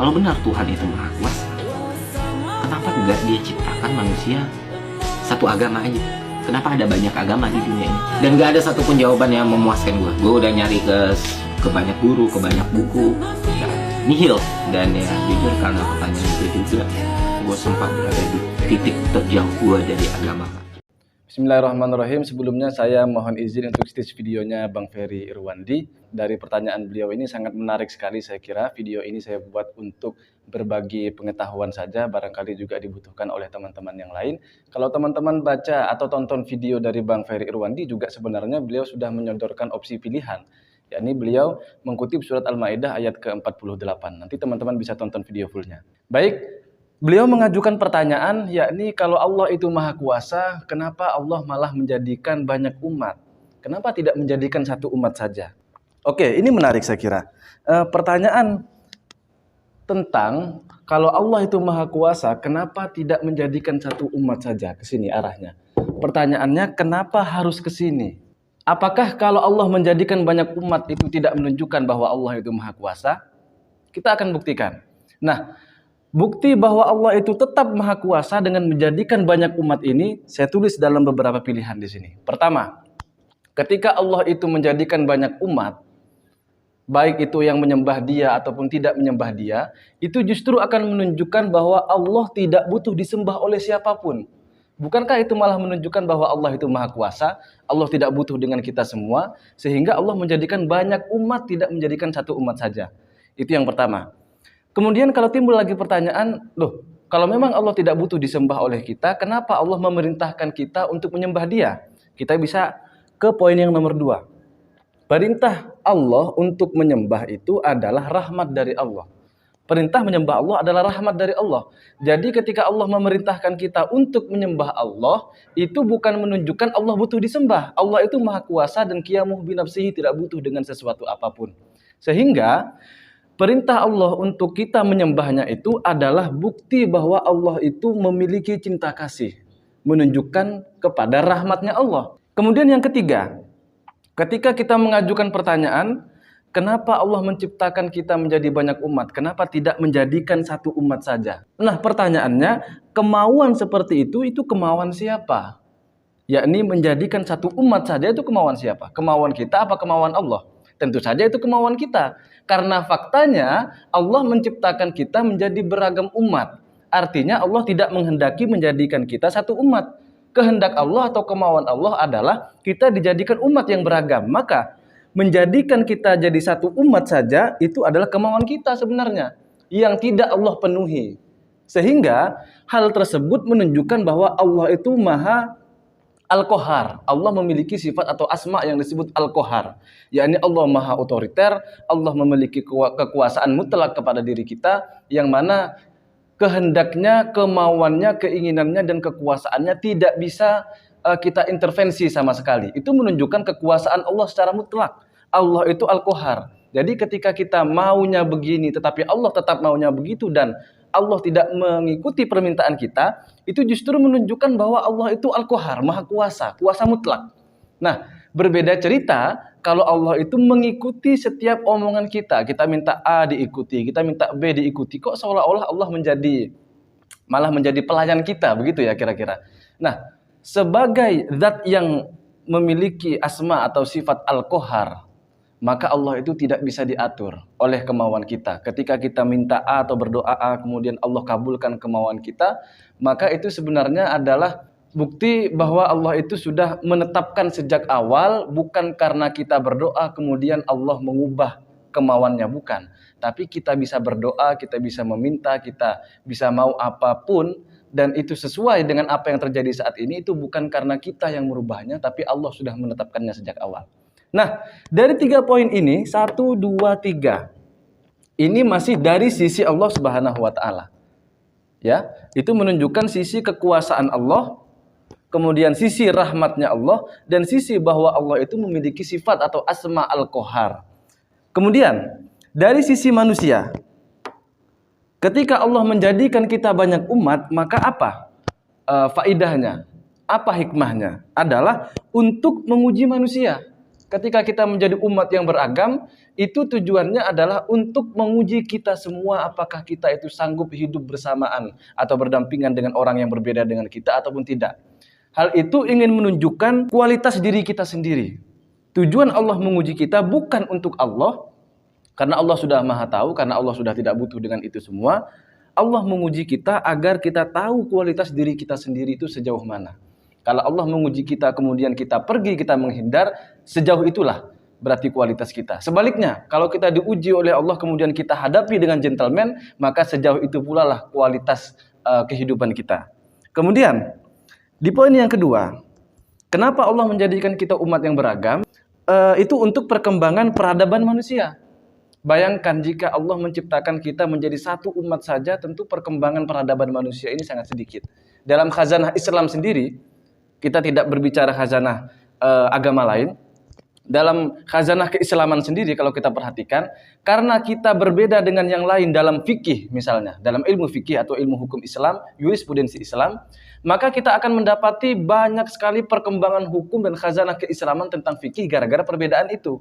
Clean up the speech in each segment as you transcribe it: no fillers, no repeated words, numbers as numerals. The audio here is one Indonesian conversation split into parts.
Kalau benar Tuhan itu maha kuasa, kenapa enggak dia ciptakan manusia satu agama aja? Kenapa ada banyak agama di dunia ini? Dan gak ada satupun jawaban yang memuaskan gue. Gue udah nyari ke banyak guru, ke banyak buku, nihil. Dan ya jujur karena pertanyaan itu juga, gue sempat berada di titik terjauh gue dari agama. Bismillahirrahmanirrahim. Sebelumnya saya mohon izin untuk stitch videonya Bang Ferry Irwandi. Dari pertanyaan beliau ini sangat menarik sekali saya kira. Video ini saya buat untuk berbagi pengetahuan saja, barangkali juga dibutuhkan oleh teman-teman yang lain. Kalau teman-teman baca atau tonton video dari Bang Ferry Irwandi juga sebenarnya beliau sudah menyodorkan opsi pilihan. Yakni beliau mengutip surat Al-Maidah ayat ke-48. Nanti teman-teman bisa tonton video fullnya. Baik, beliau mengajukan pertanyaan, yakni kalau Allah itu maha kuasa, kenapa Allah malah menjadikan banyak umat? Kenapa tidak menjadikan satu umat saja? Oke, ini menarik saya kira. Pertanyaan tentang kalau Allah itu maha kuasa, kenapa tidak menjadikan satu umat saja? Ke sini arahnya. Pertanyaannya, kenapa harus ke sini? Apakah kalau Allah menjadikan banyak umat itu tidak menunjukkan bahwa Allah itu maha kuasa? Kita akan buktikan. Nah, bukti bahwa Allah itu tetap maha kuasa dengan menjadikan banyak umat ini, saya tulis dalam beberapa pilihan di sini. Pertama, ketika Allah itu menjadikan banyak umat, baik itu yang menyembah dia ataupun tidak menyembah dia, itu justru akan menunjukkan bahwa Allah tidak butuh disembah oleh siapapun. Bukankah itu malah menunjukkan bahwa Allah itu maha kuasa, Allah tidak butuh dengan kita semua, sehingga Allah menjadikan banyak umat, tidak menjadikan satu umat saja. Itu yang pertama. Kemudian kalau timbul lagi pertanyaan, loh, kalau memang Allah tidak butuh disembah oleh kita, kenapa Allah memerintahkan kita untuk menyembah dia? Kita bisa ke poin yang nomor 2. Perintah Allah untuk menyembah itu adalah rahmat dari Allah. Perintah menyembah Allah adalah rahmat dari Allah. Jadi ketika Allah memerintahkan kita untuk menyembah Allah, itu bukan menunjukkan Allah butuh disembah. Allah itu maha kuasa dan qiyamuh binafsihi, tidak butuh dengan sesuatu apapun. Sehingga perintah Allah untuk kita menyembahnya itu adalah bukti bahwa Allah itu memiliki cinta kasih. Menunjukkan kepada rahmatnya Allah. Kemudian yang ketiga, ketika kita mengajukan pertanyaan, kenapa Allah menciptakan kita menjadi banyak umat? Kenapa tidak menjadikan satu umat saja? Nah, pertanyaannya, kemauan seperti itu kemauan siapa? Yakni menjadikan satu umat saja itu kemauan siapa? Kemauan kita apa kemauan Allah? Tentu saja itu kemauan kita. Karena faktanya Allah menciptakan kita menjadi beragam umat. Artinya Allah tidak menghendaki menjadikan kita satu umat. Kehendak Allah atau kemauan Allah adalah kita dijadikan umat yang beragam. Maka menjadikan kita jadi satu umat saja itu adalah kemauan kita sebenarnya yang tidak Allah penuhi. Sehingga hal tersebut menunjukkan bahwa Allah itu maha Al-Qahar. Allah memiliki sifat atau asma yang disebut Al-Qahar. Yakni Allah maha otoriter, Allah memiliki kekuasaan mutlak kepada diri kita, yang mana kehendaknya, kemauannya, keinginannya, dan kekuasaannya tidak bisa kita intervensi sama sekali. Itu menunjukkan kekuasaan Allah secara mutlak. Allah itu Al-Qahar. Jadi ketika kita maunya begini, tetapi Allah tetap maunya begitu, dan Allah tidak mengikuti permintaan kita, itu justru menunjukkan bahwa Allah itu Al-Qahar, maha kuasa, kuasa mutlak. Nah, berbeda cerita kalau Allah itu mengikuti setiap omongan kita. Kita minta A diikuti, kita minta B diikuti. Kok seolah-olah Allah malah menjadi pelayan kita, begitu ya kira-kira. Nah, sebagai zat yang memiliki asma atau sifat Al-Qahar, maka Allah itu tidak bisa diatur oleh kemauan kita. Ketika kita minta A atau berdoa A, kemudian Allah kabulkan kemauan kita, maka itu sebenarnya adalah bukti bahwa Allah itu sudah menetapkan sejak awal, bukan karena kita berdoa kemudian Allah mengubah kemauannya, bukan. Tapi kita bisa berdoa, kita bisa meminta, kita bisa mau apapun, dan itu sesuai dengan apa yang terjadi saat ini, itu bukan karena kita yang merubahnya, tapi Allah sudah menetapkannya sejak awal. Nah, dari 3 poin ini, 1, 2, 3, ini masih dari sisi Allah Subhanahu wa Ta'ala. Ya, itu menunjukkan sisi kekuasaan Allah, kemudian sisi rahmatnya Allah, dan sisi bahwa Allah itu memiliki sifat atau asma Al-Qahar. Kemudian dari sisi manusia, ketika Allah menjadikan kita banyak umat, maka apa faidahnya? Apa hikmahnya? Adalah untuk menguji manusia. ketika kita menjadi umat yang beragam, itu tujuannya adalah untuk menguji kita semua apakah kita itu sanggup hidup bersamaan atau berdampingan dengan orang yang berbeda dengan kita ataupun tidak. Hal itu ingin menunjukkan kualitas diri kita sendiri. Tujuan Allah menguji kita bukan untuk Allah, karena Allah sudah maha tahu, karena Allah sudah tidak butuh dengan itu semua. Allah menguji kita agar kita tahu kualitas diri kita sendiri itu sejauh mana. Kalau Allah menguji kita kemudian kita pergi, kita menghindar, sejauh itulah berarti kualitas kita. Sebaliknya, kalau kita diuji oleh Allah kemudian kita hadapi dengan gentleman, maka sejauh itu pula lah kualitas kehidupan kita. Kemudian, di poin yang kedua, kenapa Allah menjadikan kita umat yang beragam? Itu untuk perkembangan peradaban manusia. Bayangkan jika Allah menciptakan kita menjadi satu umat saja, tentu perkembangan peradaban manusia ini sangat sedikit. Dalam khazanah Islam sendiri, kita tidak berbicara khazanah agama lain. Dalam khazanah keislaman sendiri kalau kita perhatikan, karena kita berbeda dengan yang lain dalam fikih misalnya, dalam ilmu fikih atau ilmu hukum Islam, jurisprudensi Islam, maka kita akan mendapati banyak sekali perkembangan hukum dan khazanah keislaman tentang fikih gara-gara perbedaan itu.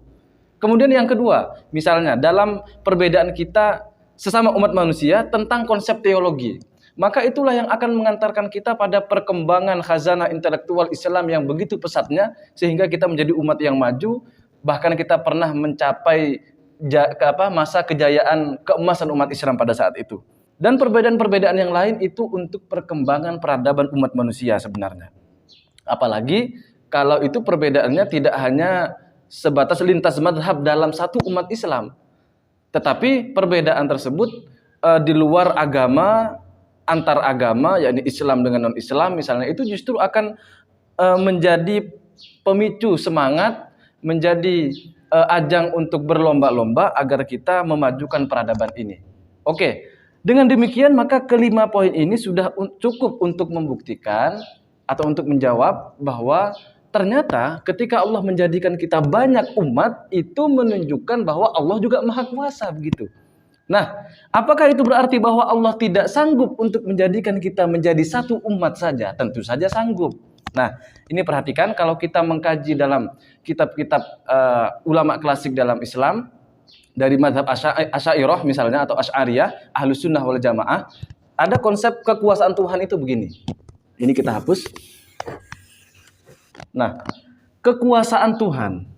Kemudian yang kedua, misalnya dalam perbedaan kita sesama umat manusia tentang konsep teologi, maka itulah yang akan mengantarkan kita pada perkembangan khazanah intelektual Islam yang begitu pesatnya sehingga kita menjadi umat yang maju, bahkan kita pernah mencapai masa kejayaan keemasan umat Islam pada saat itu. Dan perbedaan-perbedaan yang lain itu untuk perkembangan peradaban umat manusia sebenarnya. Apalagi kalau itu perbedaannya tidak hanya sebatas lintas mazhab dalam satu umat Islam, tetapi perbedaan tersebut di luar agama, antar agama, yakni Islam dengan non-Islam misalnya, itu justru akan menjadi pemicu semangat, menjadi ajang untuk berlomba-lomba agar kita memajukan peradaban ini. Oke, dengan demikian maka kelima poin ini sudah cukup untuk membuktikan atau untuk menjawab bahwa ternyata ketika Allah menjadikan kita banyak umat, itu menunjukkan bahwa Allah juga maha kuasa begitu. Nah, apakah itu berarti bahwa Allah tidak sanggup untuk menjadikan kita menjadi satu umat saja? Tentu saja sanggup. Nah, ini perhatikan kalau kita mengkaji dalam kitab-kitab ulama klasik dalam Islam, dari mazhab Asy'ariyah misalnya atau Asy'ariyah, Ahlus Sunnah wal Jamaah, ada konsep kekuasaan Tuhan itu begini. Ini kita hapus. Nah, kekuasaan Tuhan,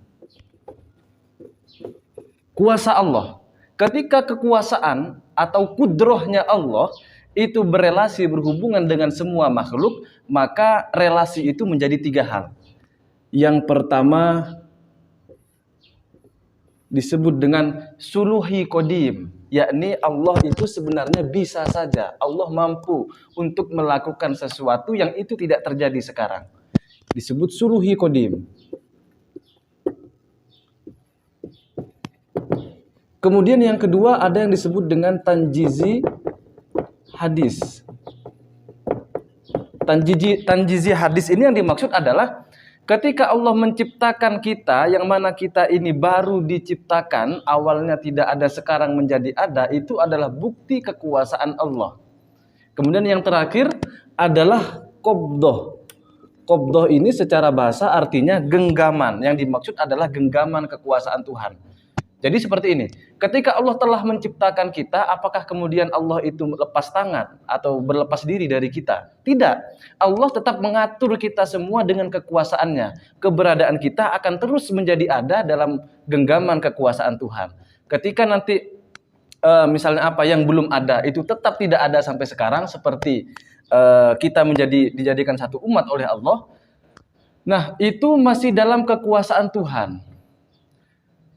kuasa Allah. Ketika kekuasaan atau kudrohnya Allah itu berelasi berhubungan dengan semua makhluk, maka relasi itu menjadi tiga hal. Yang pertama disebut dengan suluhi qadim, yakni Allah itu sebenarnya bisa saja, Allah mampu untuk melakukan sesuatu yang itu tidak terjadi sekarang. Disebut suluhi qadim. Kemudian yang kedua ada yang disebut dengan tanjizi hadis. Tanjizi hadis ini yang dimaksud adalah ketika Allah menciptakan kita, yang mana kita ini baru diciptakan, awalnya tidak ada, sekarang menjadi ada, itu adalah bukti kekuasaan Allah. Kemudian yang terakhir adalah qabdah. Qabdah ini secara bahasa artinya genggaman. Yang dimaksud adalah genggaman kekuasaan Tuhan. Jadi seperti ini. Ketika Allah telah menciptakan kita, apakah kemudian Allah itu lepas tangan atau berlepas diri dari kita? Tidak. Allah tetap mengatur kita semua dengan kekuasaannya. Keberadaan kita akan terus menjadi ada dalam genggaman kekuasaan Tuhan. Ketika nanti misalnya apa yang belum ada itu tetap tidak ada sampai sekarang, seperti kita dijadikan satu umat oleh Allah. Nah, itu masih dalam kekuasaan Tuhan.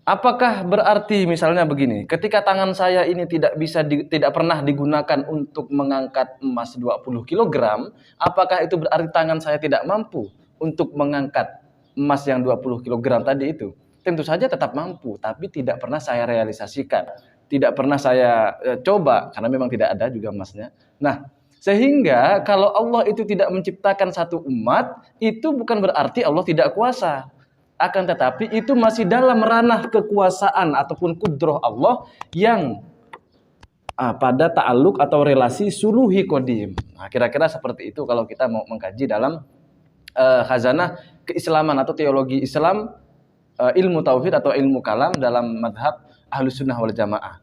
Apakah berarti misalnya begini, ketika tangan saya ini tidak pernah digunakan untuk mengangkat emas 20 kg, apakah itu berarti tangan saya tidak mampu untuk mengangkat emas yang 20 kg tadi itu? Tentu saja tetap mampu, tapi tidak pernah saya realisasikan, tidak pernah saya coba, karena memang tidak ada juga emasnya. Nah, sehingga kalau Allah itu tidak menciptakan satu umat, itu bukan berarti Allah tidak kuasa. Akan tetapi itu masih dalam ranah kekuasaan ataupun kudroh Allah yang pada ta'aluk atau relasi suluhi qadim. Nah, kira-kira seperti itu kalau kita mau mengkaji dalam khazanah keislaman atau teologi Islam ilmu tauhid atau ilmu kalam dalam madhab Ahlus Sunnah wal Jamaah.